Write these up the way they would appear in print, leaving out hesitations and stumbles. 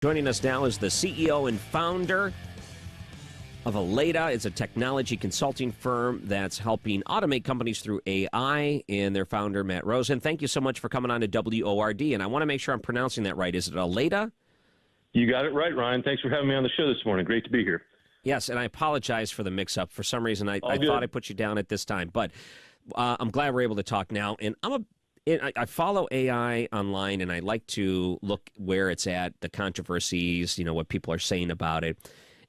Joining us now is the CEO and founder of Aleda. It's a technology consulting firm that's helping automate companies through AI, and their founder, Matt Rosen. Thank you so much for coming on to WORD, and I want to make sure I'm pronouncing that right. Is it Aleda? You got it right, Ryan. Thanks for having me on the show this morning. Great to be here. Yes, and I apologize for the mix-up. For some reason, I thought I put you down at this time, but I'm glad we're able to talk now, and I follow AI online, and I like to look where it's at, the controversies, what people are saying about it.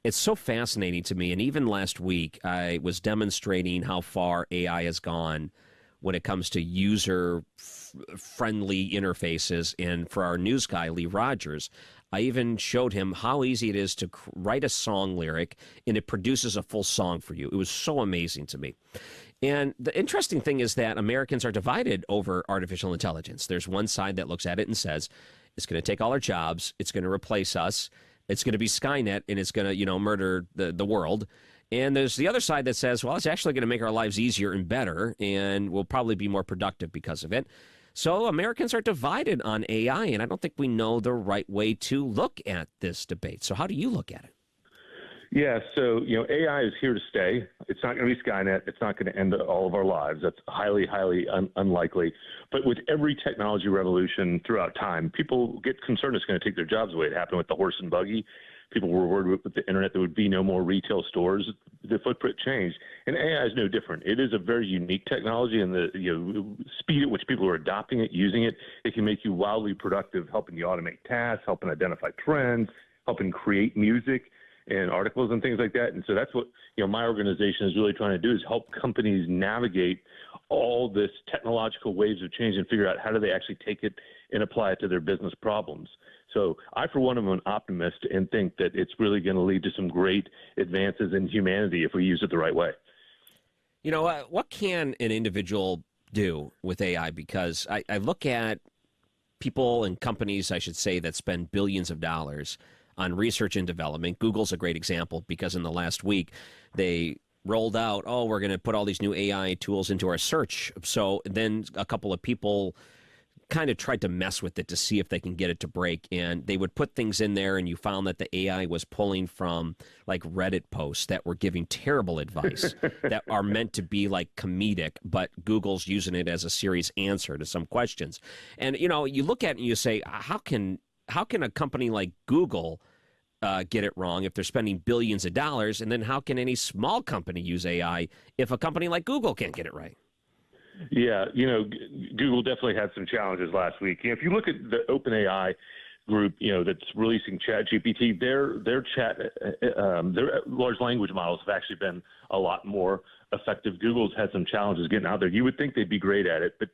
It's so fascinating to me, and even last week, I was demonstrating how far AI has gone when it comes to user-friendly interfaces, and for our news guy, Lee Rogers, I even showed him how easy it is to write a song lyric, and it produces a full song for you. It was so amazing to me. And the interesting thing is that Americans are divided over artificial intelligence. There's one side that looks at it and says, it's going to take all our jobs, it's going to replace us, it's going to be Skynet, and it's going to, murder the world. And there's the other side that says, well, it's actually going to make our lives easier and better, and we'll probably be more productive because of it. So Americans are divided on AI, and I don't think we know the right way to look at this debate. So how do you look at it? Yeah, so, AI is here to stay. It's not going to be Skynet. It's not going to end all of our lives. That's highly, highly unlikely. But with every technology revolution throughout time, people get concerned it's going to take their jobs away. It happened with the horse and buggy. People were worried with the internet there would be no more retail stores. The footprint changed. And AI is no different. It is a very unique technology, and the speed at which people are adopting it, using it, it can make you wildly productive, helping you automate tasks, helping identify trends, helping create music and articles and things like that. And so that's what my organization is really trying to do, is help companies navigate all this technological waves of change and figure out how do they actually take it and apply it to their business problems. So I, for one, am an optimist and think that it's really going to lead to some great advances in humanity if we use it the right way. What can an individual do with AI? Because I look at people and companies, I should say, that spend billions of dollars on research and development. Google's a great example, because in the last week they rolled out, we're going to put all these new AI tools into our search. So then a couple of people kind of tried to mess with it to see if they can get it to break, and they would put things in there, and you found that the AI was pulling from like Reddit posts that were giving terrible advice that are meant to be like comedic, but Google's using it as a serious answer to some questions. And you look at it and you say, how can a company like Google get it wrong if they're spending billions of dollars? And then how can any small company use AI if a company like Google can't get it right? Yeah, Google definitely had some challenges last week. If you look at the OpenAI group, that's releasing ChatGPT, their large language models have actually been a lot more effective. Google's had some challenges getting out there. You would think they'd be great at it, but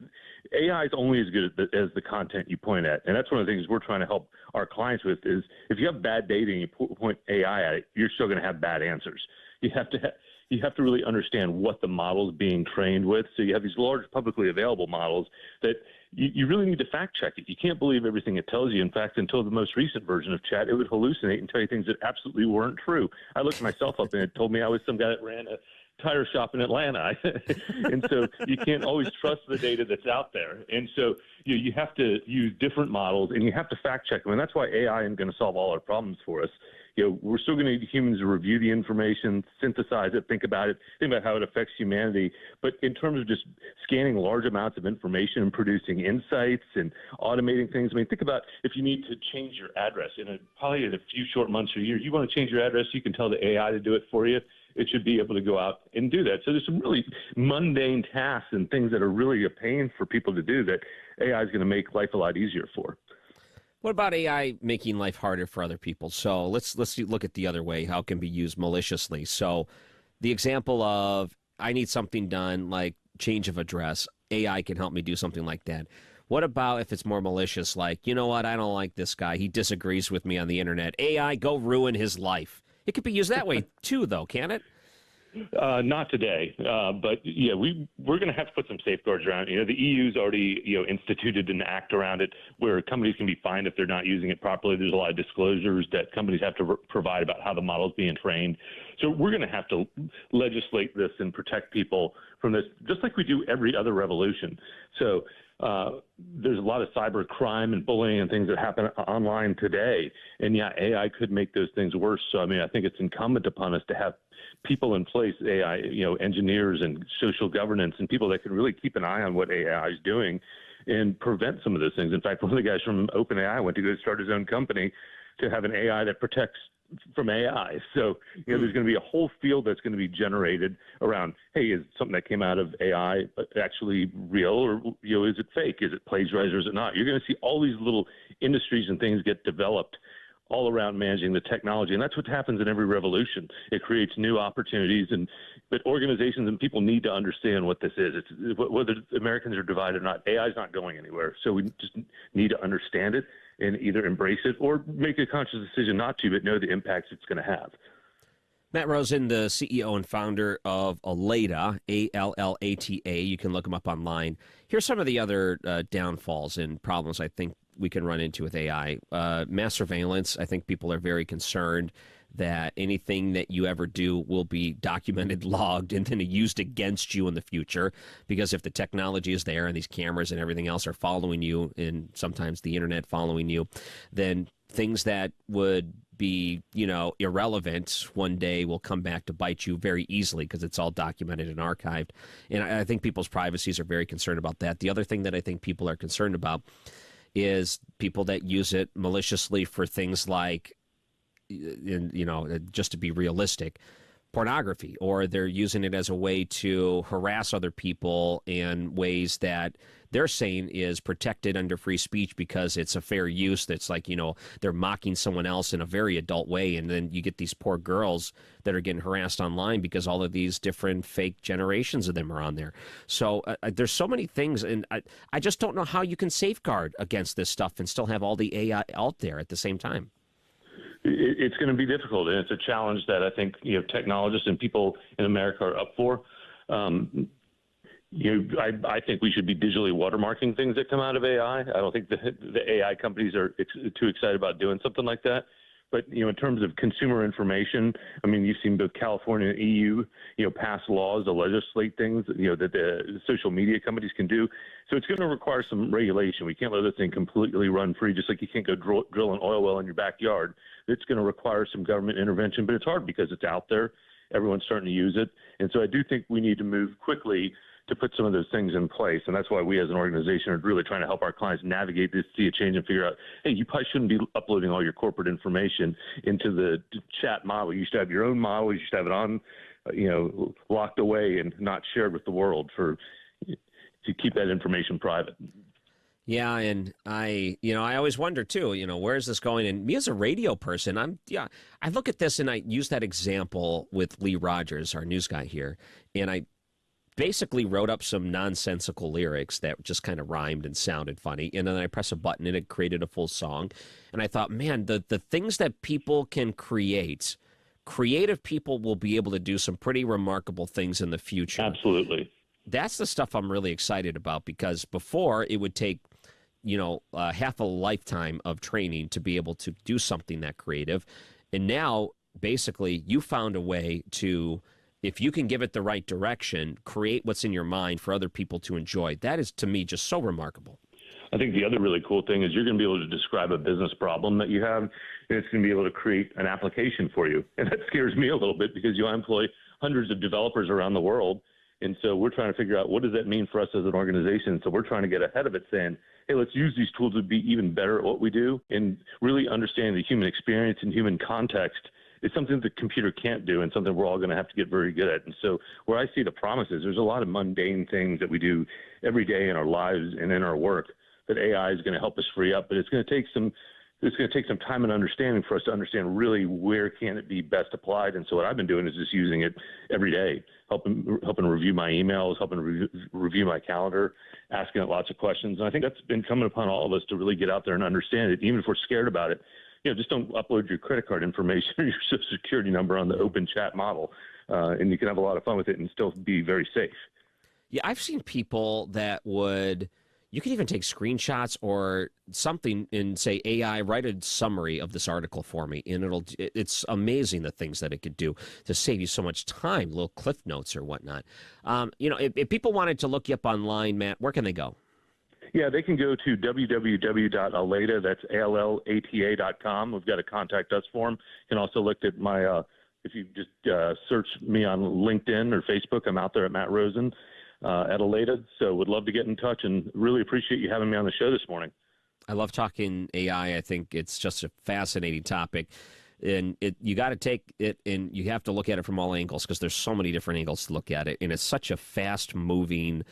AI is only as good as the content you point at. And that's one of the things we're trying to help our clients with, is if you have bad data and you point AI at it, you're still going to have bad answers. You have to really understand what the model is being trained with. So you have these large publicly available models that you really need to fact check it. You can't believe everything it tells you. In fact, until the most recent version of Chat, it would hallucinate and tell you things that absolutely weren't true. I looked myself up and it told me I was some guy that ran a tire shop in Atlanta. And so you can't always trust the data that's out there. And so you have to use different models, and you have to fact check them. And that's why AI isn't going to solve all our problems for us. We're still going to need humans to review the information, synthesize it, think about how it affects humanity. But in terms of just scanning large amounts of information and producing insights and automating things, think about if you need to change your address probably in a few short months or years, you want to change your address, you can tell the AI to do it for you. It should be able to go out and do that. So there's some really mundane tasks and things that are really a pain for people to do that AI is going to make life a lot easier for. What about AI making life harder for other people? So let's look at the other way, how it can be used maliciously. So the example of, I need something done like change of address, AI can help me do something like that. What about if it's more malicious, like, I don't like this guy, he disagrees with me on the internet, AI, go ruin his life. It could be used that way too, though, can it? Not today, but yeah, we're going to have to put some safeguards around it. The EU's already instituted an act around it where companies can be fined if they're not using it properly. There's a lot of disclosures that companies have to provide about how the model's being trained. So we're going to have to legislate this and protect people from this, just like we do every other revolution. So there's a lot of cyber crime and bullying and things that happen online today. And yeah, AI could make those things worse. So, I mean, I think it's incumbent upon us to have people in place, AI, engineers and social governance and people that can really keep an eye on what AI is doing and prevent some of those things. In fact, one of the guys from OpenAI went to go start his own company to have an AI that protects from AI. So, there's going to be a whole field that's going to be generated around, hey, is something that came out of AI actually real, or, is it fake? Is it plagiarized or is it not? You're going to see all these little industries and things get developed all around managing the technology. And that's what happens in every revolution. It creates new opportunities, but organizations and people need to understand what this is. It's whether Americans are divided or not, AI is not going anywhere. So we just need to understand it and either embrace it or make a conscious decision not to, but know the impacts it's going to have. Matt Rosen, the CEO and founder of Allata, Allata. You can look him up online. Here's some of the other downfalls and problems I think we can run into with AI. Mass surveillance. I think people are very concerned that anything that you ever do will be documented, logged, and then used against you in the future. Because if the technology is there and these cameras and everything else are following you, and sometimes the internet following you, then things that would be, irrelevant one day will come back to bite you very easily because it's all documented and archived. And I think people's privacies are very concerned about that. The other thing that I think people are concerned about is people that use it maliciously for things like, just to be realistic, pornography, or they're using it as a way to harass other people in ways that they're saying is protected under free speech because it's a fair use. That's like, they're mocking someone else in a very adult way. And then you get these poor girls that are getting harassed online because all of these different fake generations of them are on there. So there's so many things. And I just don't know how you can safeguard against this stuff and still have all the AI out there at the same time. It's going to be difficult, and it's a challenge that I think technologists and people in America are up for. I think we should be digitally watermarking things that come out of AI. I don't think the AI companies are too excited about doing something like that. But in terms of consumer information, I mean, you've seen both California and EU, pass laws to legislate things, that the social media companies can do. So it's going to require some regulation. We can't let this thing completely run free, just like you can't go drill an oil well in your backyard. It's going to require some government intervention, but it's hard because it's out there. Everyone's starting to use it. And so I do think we need to move quickly to put some of those things in place. And that's why we as an organization are really trying to help our clients navigate this, see a change, and figure out, hey, you probably shouldn't be uploading all your corporate information into the chat model. You should have your own model. You should have it on, locked away and not shared with the world to keep that information private. Yeah, and I always wonder too, where is this going? And me as a radio person, I look at this and I use that example with Lee Rogers, our news guy here, and I basically wrote up some nonsensical lyrics that just kind of rhymed and sounded funny, and then I press a button and it created a full song. And I thought, man, the things that people can create, creative people will be able to do some pretty remarkable things in the future. Absolutely. That's the stuff I'm really excited about, because before it would take half a lifetime of training to be able to do something that creative. And now basically you found a way to, if you can give it the right direction, create what's in your mind for other people to enjoy. That is, to me, just so remarkable. I think the other really cool thing is you're going to be able to describe a business problem that you have, and it's going to be able to create an application for you. And that scares me a little bit because I employ hundreds of developers around the world. And so we're trying to figure out, what does that mean for us as an organization? So we're trying to get ahead of it, saying, hey, let's use these tools to be even better at what we do, and really understand the human experience and human context is something the computer can't do, and something we're all going to have to get very good at. And so where I see the promises, there's a lot of mundane things that we do every day in our lives and in our work that AI is going to help us free up, but it's going to take some time and understanding for us to understand really where can it be best applied. And so what I've been doing is just using it every day, helping review my emails, helping review my calendar, asking it lots of questions. And I think that's been coming upon all of us to really get out there and understand it, even if we're scared about it. Just don't upload your credit card information or your social security number on the open chat model, and you can have a lot of fun with it and still be very safe. Yeah, I've seen people that you can even take screenshots or something and say, AI, write a summary of this article for me. And it's amazing the things that it could do to save you so much time, little cliff notes or whatnot. If people wanted to look you up online, Matt, where can they go? Yeah, they can go to www.aleta, that's ALLATA.com. We've got a contact us form. You can also look at my, if you just search me on LinkedIn or Facebook, I'm out there at Matt Rosen at Aleta. So would love to get in touch and really appreciate you having me on the show this morning. I love talking AI. I think it's just a fascinating topic. And you got to take it and you have to look at it from all angles because there's so many different angles to look at it. And it's such a fast-moving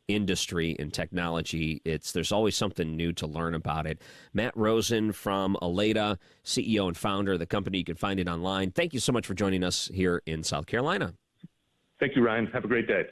industry and technology. There's always something new to learn about it. Matt Rosen from Aleta, CEO and founder of the company. You can find it online. Thank you so much for joining us here in South Carolina. Thank you, Ryan. Have a great day.